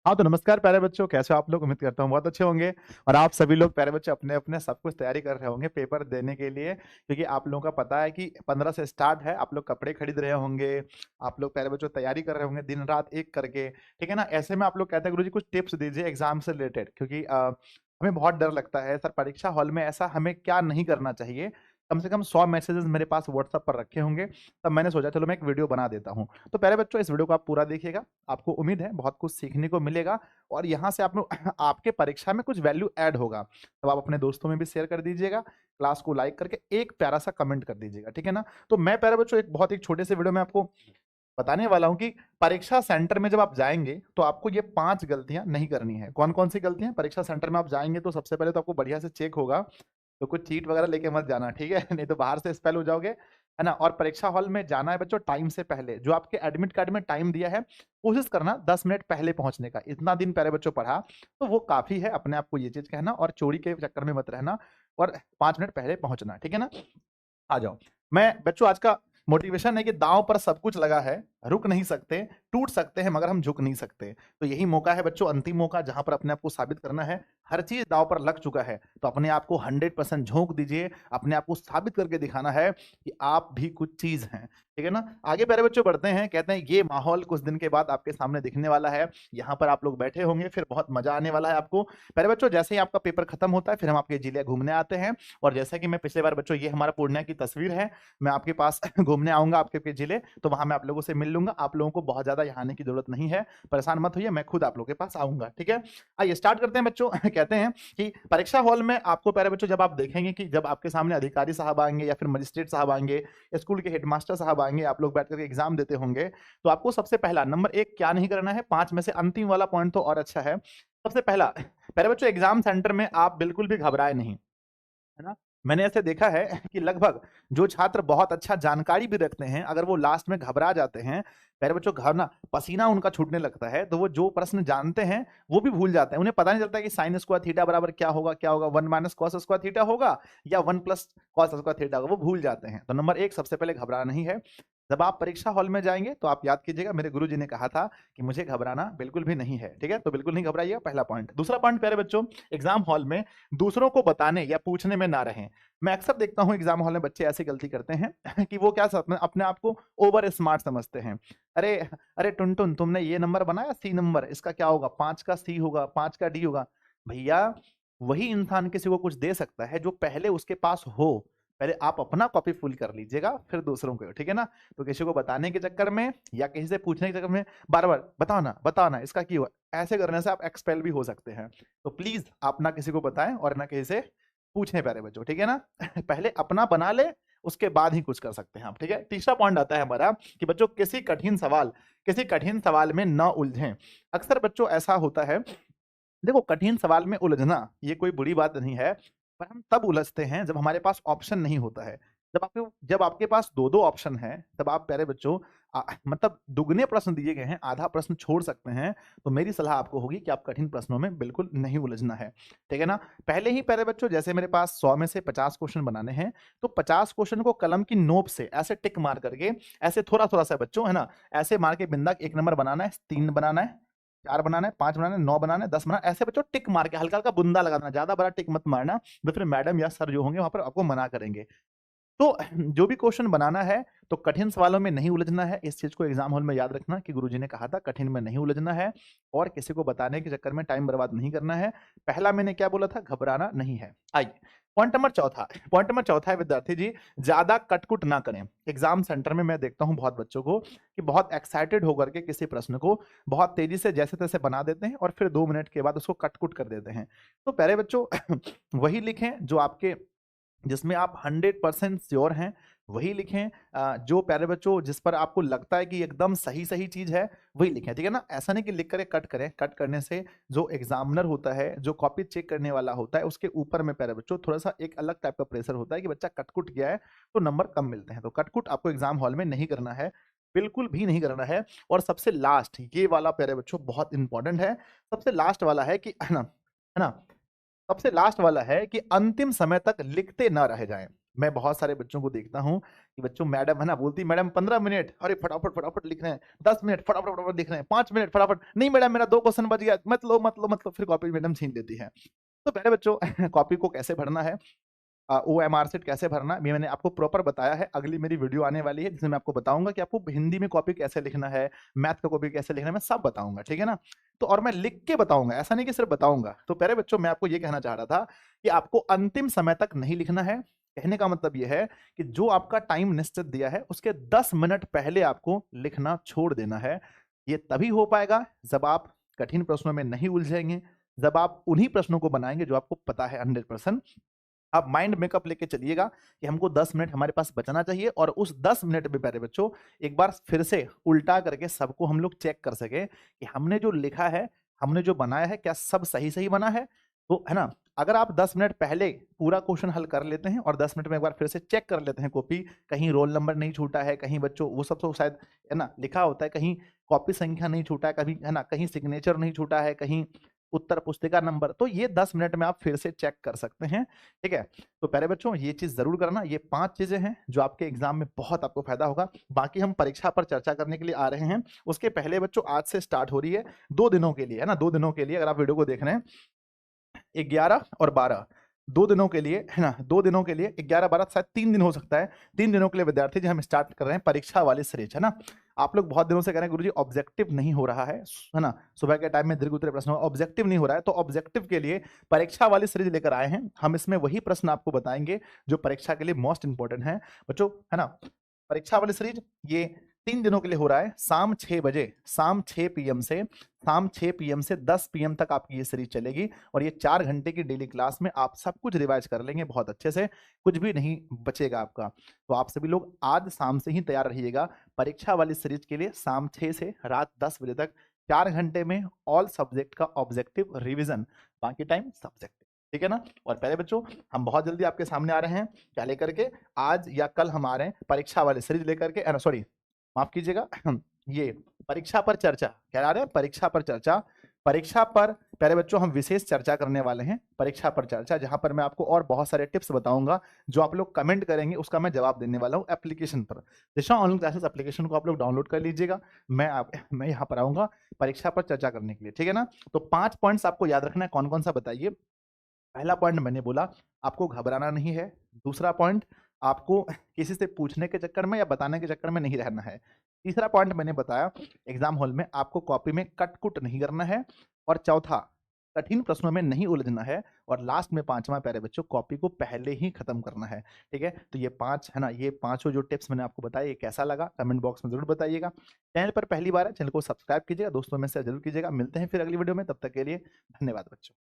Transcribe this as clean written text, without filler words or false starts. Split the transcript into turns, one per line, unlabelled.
हाँ, तो नमस्कार प्यारे बच्चों, कैसे हो आप लोग? उम्मीद करता हूँ बहुत अच्छे होंगे। और आप सभी लोग प्यारे बच्चे अपने-अपने सब कुछ तैयारी कर रहे होंगे पेपर देने के लिए, क्योंकि आप लोगों का पता है कि 15 से स्टार्ट है। आप लोग कपड़े खरीद रहे होंगे, आप लोग प्यारे बच्चों तैयारी कर रहे होंगे दिन-रात एक करके, ठीक है ना? ऐसे में आप लोग कहते हैं गुरुजी कुछ टिप्स दीजिए एग्ज़ाम से रिलेटेड, क्योंकि हमें बहुत डर लगता है सर परीक्षा हॉल में ऐसा हमें क्या नहीं करना चाहिए? कम से कम 100 मैसेजेस मेरे पास व्हाट्सएप पर रखे होंगे, तब मैंने सोचा चलो मैं एक वीडियो बना देता हूँ। तो प्यारे बच्चों इस वीडियो को आप पूरा देखिएगा, आपको उम्मीद है बहुत कुछ सीखने को मिलेगा और यहाँ से आप लोग आपके परीक्षा में कुछ वैल्यू ऐड होगा। तो आप अपने दोस्तों में भी शेयर कर दीजिएगा, क्लास को लाइक करके एक प्यारा-सा कमेंट कर दीजिएगा, ठीक है ना? तो मैं प्यारे बच्चों एक छोटे से वीडियो में आपको बताने वाला हूँ कि परीक्षा सेंटर में जब आप जाएँगे, तो आपको ये 5 गलतियाँ नहीं करनी है। कौन-कौन सी गलतियाँ? परीक्षा सेंटर में आप जाएँगे तो सबसे पहले तो आपको बढ़िया से चेक होगा, तो कुछ चीट वगैरह लेके मत जाना, ठीक है? नहीं तो बाहर से एक्सपेल हो जाओगे, है ना? और परीक्षा हॉल में जाना है बच्चों टाइम से पहले, जो आपके एडमिट कार्ड में टाइम दिया है, कोशिश करना 10 मिनट पहले पहुँचने का। इतना दिन प्यारे बच्चों पढ़ा, तो वो काफ़ी है अपने आप को ये चीज़ कहना और चोरी के चक्कर में मत रहना और 5 मिनट पहले पहुँचना, ठीक है ना? आ जाओ। मैं बच्चों आज का मोटिवेशन है कि दाँव पर सब कुछ लगा है, रुक नहीं सकते, टूट सकते हैं मगर हम झुक नहीं सकते। तो यही मौका है बच्चों अंतिम मौका जहाँ पर अपने आप को साबित करना है। हर चीज़ दाँव पर लग चुका है, तो अपने आप को 100% झोंक दीजिए, अपने आप को साबित करके दिखाना है कि आप भी कुछ चीज़ हैं। ठीक है ना? आगे प्यारे बच्चों बढ़ते हैं, कहते हैं ये माहौल कुछ दिन के बाद आपके सामने दिखने वाला है। यहाँ पर आप लोग बैठे होंगे, फिर बहुत मज़ा आने वाला है आपको। प्यारे बच्चों जैसे ही आपका पेपर खत्म होता है, फिर हम आपके जिले घूमने आते हैं और जैसा कि मैं पिछले बार बच्चों ये हमारा पूर्णिया की तस्वीर है, मैं आपके पास घूमने आऊँगा आपके जिले, तो वहाँ मैं आप लोगों से मिल लूँगा। आप लोगों को बहुत ज़्यादा यहाँ आने की ज़रूरत नहीं है, परेशान मत होइए, मैं खुद आप लोगों के पास आऊँगा, ठीक है? आइए स्टार्ट करते हैं बच्चों। कहते हैं कि परीक्षा हॉल में आपको प्यारे बच्चों जब आप देखेंगे कि जब आपके सामने अधिकारी साहब आएँगे या फिर मजिस्ट्रेट साहब आएँगे, स्कूल के हेडमास्टर साहब आएँगे, आप लोग बैठ कर के एग्ज़ाम देते होंगे, तो आपको सबसे पहला नंबर 1 क्या नहीं करना है, 5 में से अंतिम वाला पॉइंट तो और अच्छा है। सबसे पहला प्यारे बच्चों एग्ज़ाम सेंटर में आप बिल्कुल भी घबराएँ नहीं। है ना? मैंने ऐसे देखा है कि लगभग जो छात्र बहुत अच्छा जानकारी भी रखते हैं, अगर वो लास्ट में घबरा जाते हैं, प्यारे बच्चों घबरा पसीना उनका छूटने लगता है, तो वो जो प्रश्न जानते हैं, वो भी भूल जाते हैं। उन्हें पता नहीं चलता कि साइन स्क्वायर थीटा बराबर क्या होगा, 1 माइनस कॉस स्क्वायर थीटा होगा या 1 प्लस कॉस स्क्वायर थीटा होगा, वो भूल जाते हैं। तो नंबर 1 सबसे पहले घबराना नहीं है। जब आप परीक्षा हॉल में जाएँगे, तो आप याद कीजिएगा मेरे गुरुजी ने कहा था कि मुझे घबराना बिल्कुल भी नहीं है, ठीक है? तो बिल्कुल नहीं घबराइएगा, पहला पॉइंट। दूसरा पॉइंट प्यारे बच्चों, एग्ज़ाम हॉल में दूसरों को बताने या पूछने में ना रहें। मैं अक्सर देखता हूँ एग्जाम हॉल में बच्चे ऐसी गलती करते हैं कि वो क्या अपने आप को ओवर स्मार्ट समझते हैं। अरे अरे टुनटुन तुमने ये नंबर बनाया सी नंबर, इसका क्या होगा? 5 का सी होगा, 5 का डी होगा। भैया वही इंसान किसी को कुछ दे सकता है जो पहले उसके पास हो। पहले आप अपना कॉपी फुल कर लीजिएगा फिर दूसरों को, ठीक है ना? तो किसी को बताने के चक्कर में या किसी से पूछने के चक्कर में बार-बार बताओ ना इसका क्या हुआ? ऐसे करने से आप एक्सपेल भी हो सकते हैं। तो प्लीज़ आप ना किसी को बताएँ और ना किसी से पूछने प्यारे बच्चों, ठीक है ना? पहले अपना बना ले, उसके बाद ही कुछ कर सकते हैं आप, ठीक है? तीसरा पॉइंट आता है हमारा कि बच्चों किसी कठिन सवाल में ना उलझें। अक्सर बच्चों ऐसा होता है, देखो कठिन सवाल में उलझना ये कोई बुरी बात नहीं है, पर हम तब उलझते हैं जब हमारे पास ऑप्शन नहीं होता है। जब आपके पास 2-2 ऑप्शन हैं, तब आप प्यारे बच्चों मतलब दुगने प्रश्न दिए गए हैं, आधा प्रश्न छोड़ सकते हैं, तो मेरी सलाह आपको होगी कि आप कठिन प्रश्नों में बिल्कुल नहीं उलझना है, ठीक है ना? पहले ही प्यारे बच्चों जैसे मेरे पास 100 में से 50 क्वेश्चन बनाने हैं, तो 50 क्वेश्चन को कलम की नोक से ऐसे टिक मार करके, ऐसे थोड़ा-थोड़ा सा बच्चों, है ना? ऐसे मार के बिंदा 1 नंबर बनाना है, 3 बनाना है, 4 बनाना है, 5 बनाना है, 9 बनाना है, 10 बनाना है, ऐसे बच्चों टिक मार के हल्का-हल्का बुंदा लगा देना, ज़्यादा बड़ा टिक मत मारना, तो फिर मैडम या सर जो होंगे वहाँ पर आपको मना करेंगे। तो जो भी क्वेश्चन बनाना है, तो कठिन सवालों में नहीं उलझना है, इस चीज़ को एग्ज़ाम हॉल में याद रखना कि गुरुजी ने कहा था कठिन में नहीं उलझना है और किसी को बताने के चक्कर में टाइम बर्बाद नहीं करना है। पहला मैंने क्या बोला था? घबराना नहीं है। आइए, पॉइंट नंबर चौथा है विद्यार्थी जी, ज़्यादा कट-कुट ना करें। एग्ज़ाम सेंटर में मैं देखता हूँ बहुत बच्चों को कि बहुत एक्साइटेड होकर के किसी प्रश्न को बहुत तेज़ी से जैसे-तैसे बना देते हैं और फिर 2 मिनट के बाद उसको कट-कुट कर देते हैं। तो प्यारे बच्चों वही लिखें जो आपके जिसमें आप 100% श्योर हैं, वही लिखें। जो प्यारे बच्चों जिस पर आपको लगता है कि एकदम सही-सही चीज़ है, वही लिखें, ठीक है ना? ऐसा नहीं कि लिख कर कट करें, कट करने से जो एग्ज़ामिनर होता है, जो कॉपी चेक करने वाला होता है, उसके ऊपर में प्यारे बच्चों थोड़ा-सा एक अलग टाइप का प्रेशर होता है कि बच्चा कट-कुट गया है, तो नंबर कम मिलते हैं। तो कट-कुट आपको एग्ज़ाम हॉल में नहीं करना है, बिल्कुल भी नहीं करना है। और सबसे लास्ट ये वाला प्यारे बच्चों बहुत इम्पोर्टेंट है, सबसे लास्ट वाला है कि है ना? सबसे लास्ट वाला है कि अंतिम समय तक लिखते ना रह जाएँ। मैं बहुत सारे बच्चों को देखता हूँ कि बच्चों मैडम है ना बोलती मैडम 15 मिनट, अरे फटाफट फटाफट लिख रहे हैं, 10 मिनट फटाफट फटाफट लिख रहे हैं, 5 मिनट फटाफट, नहीं मैडम मेरा 2 क्वेश्चन बच गया, मत लो, फिर कॉपी मैडम छीन लेती है। तो पहले बच्चों कॉपी को कैसे भरना है, OMR शीट कैसे भरना है, ये मैंने आपको प्रॉपर बताया है। अगली मेरी वीडियो आने वाली है जिसमें मैं आपको बताऊंगा कि आपको हिंदी में कॉपी कैसे लिखना है, मैथ का कॉपी कैसे लिखना है, मैं सब बताऊंगा, ठीक है ना। तो और मैं लिख के बताऊंगा, ऐसा नहीं कि सिर्फ बताऊंगा। तो पहले बच्चों मैं आपको ये कहना चाह रहा था कि आपको अंतिम समय तक नहीं लिखना है। कहने का मतलब ये है कि जो आपका टाइम निश्चित दिया है उसके 10 मिनट पहले आपको लिखना छोड़ देना है। ये तभी हो पाएगा जब आप कठिन प्रश्नों में नहीं उलझेंगे, जब आप उन्हीं प्रश्नों को बनाएंगे जो आपको पता है 100%। आप माइंड मेकअप लेके चलिएगा कि हमको 10 मिनट हमारे पास बचना चाहिए, और उस 10 मिनट में प्यारे बच्चों एक बार फिर से उल्टा करके सबको हम लोग चेक कर सके कि हमने जो लिखा है, हमने जो बनाया है, क्या सब सही सही बना है। तो है ना, अगर आप 10 मिनट पहले पूरा क्वेश्चन हल कर लेते हैं और 10 मिनट में एक बार फिर से चेक कर लेते हैं कॉपी, कहीं रोल नंबर नहीं छूटा है, कहीं बच्चों वो सब तो शायद है ना लिखा होता है, कहीं कॉपी संख्या नहीं छूटा है, कभी है ना कहीं सिग्नेचर नहीं छूटा है, कहीं उत्तर पुस्तिका नंबर, तो ये 10 मिनट में आप फिर से चेक कर सकते हैं, ठीक है। तो प्यारे बच्चों ये चीज जरूर करना, ये 5 चीजें हैं जो आपके एग्जाम में बहुत आपको फायदा होगा। बाकी हम परीक्षा पर चर्चा करने के लिए आ रहे हैं, उसके पहले बच्चों आज से स्टार्ट हो रही है 2 दिनों के लिए, है ना, 2 दिनों के लिए, अगर आप वीडियो को देख रहे हैं 11 और 12, 2 दिनों के लिए, है ना, 2 दिनों के लिए 11 12 शायद 3 दिन हो सकता है, 3 दिनों के लिए विद्यार्थी जो हम स्टार्ट कर रहे हैं परीक्षा वाली सीरीज, है ना। आप लोग बहुत दिनों से कह रहे हैं गुरुजी ऑब्जेक्टिव नहीं हो रहा है ना, सुबह के टाइम में दीर्घ उत्तरीय प्रश्न ऑब्जेक्टिव नहीं हो रहा है, तो ऑब्जेक्टिव के लिए परीक्षा वाली सीरीज लेकर आए हैं हम। इसमें वही प्रश्न आपको बताएंगे जो परीक्षा के लिए मोस्ट इंपॉर्टेंट है बच्चों, है ना। परीक्षा वाली सीरीज ये 3 दिनों के लिए हो रहा है, शाम 6 बजे, शाम 6 PM से, शाम 6 PM से 10 PM तक आपकी ये सीरीज चलेगी, और ये 4 घंटे की डेली क्लास में आप सब कुछ रिवाइज कर लेंगे बहुत अच्छे से, कुछ भी नहीं बचेगा आपका। तो आप सभी लोग आज शाम से ही तैयार रहिएगा परीक्षा वाली सीरीज के लिए, शाम 6 से रात 10 बजे तक 4 घंटे में ऑल सब्जेक्ट का ऑब्जेक्टिव रिविजन, बाकी टाइम सब्जेक्टिव, ठीक है ना। और पहले बच्चों हम बहुत जल्दी आपके सामने आ रहे हैं, क्या लेकर के, आज या कल हम आ रहे हैं परीक्षा वाली सीरीज लेकर के, सॉरी माफ कीजिएगा ये परीक्षा पर चर्चा, क्या आ रहे हैं, परीक्षा पर चर्चा। परीक्षा पर प्यारे बच्चों हम विशेष चर्चा करने वाले हैं, परीक्षा पर चर्चा, जहां पर मैं आपको और बहुत सारे टिप्स बताऊंगा, जो आप लोग कमेंट करेंगे उसका मैं जवाब देने वाला हूं एप्लीकेशन पर। दिशा ऑनलाइन क्लासेस एप्लीकेशन को आप लोग डाउनलोड कर लीजिएगा, मैं यहाँ पर आऊंगा परीक्षा पर चर्चा करने के लिए, ठीक है ना। तो 5 पॉइंट्स आपको याद रखना है, कौन कौन सा बताइए। पहला पॉइंट मैंने बोला आपको घबराना नहीं है। दूसरा पॉइंट, आपको किसी से पूछने के चक्कर में या बताने के चक्कर में नहीं रहना है। तीसरा पॉइंट मैंने बताया एग्जाम हॉल में आपको कॉपी में कट कुट नहीं करना है। और चौथा, कठिन प्रश्नों में नहीं उलझना है। और लास्ट में पांचवा प्यारे बच्चों, कॉपी को पहले ही खत्म करना है, ठीक है। तो ये 5 है ना, ये पांचों जो टिप्स मैंने आपको बताया, ये कैसा लगा कमेंट बॉक्स में जरूर बताइएगा। चैनल पर पहली बार है, चैनल को सब्सक्राइब कीजिएगा, दोस्तों में से जरूर कीजिएगा। मिलते हैं फिर अगली वीडियो में, तब तक के लिए धन्यवाद बच्चों।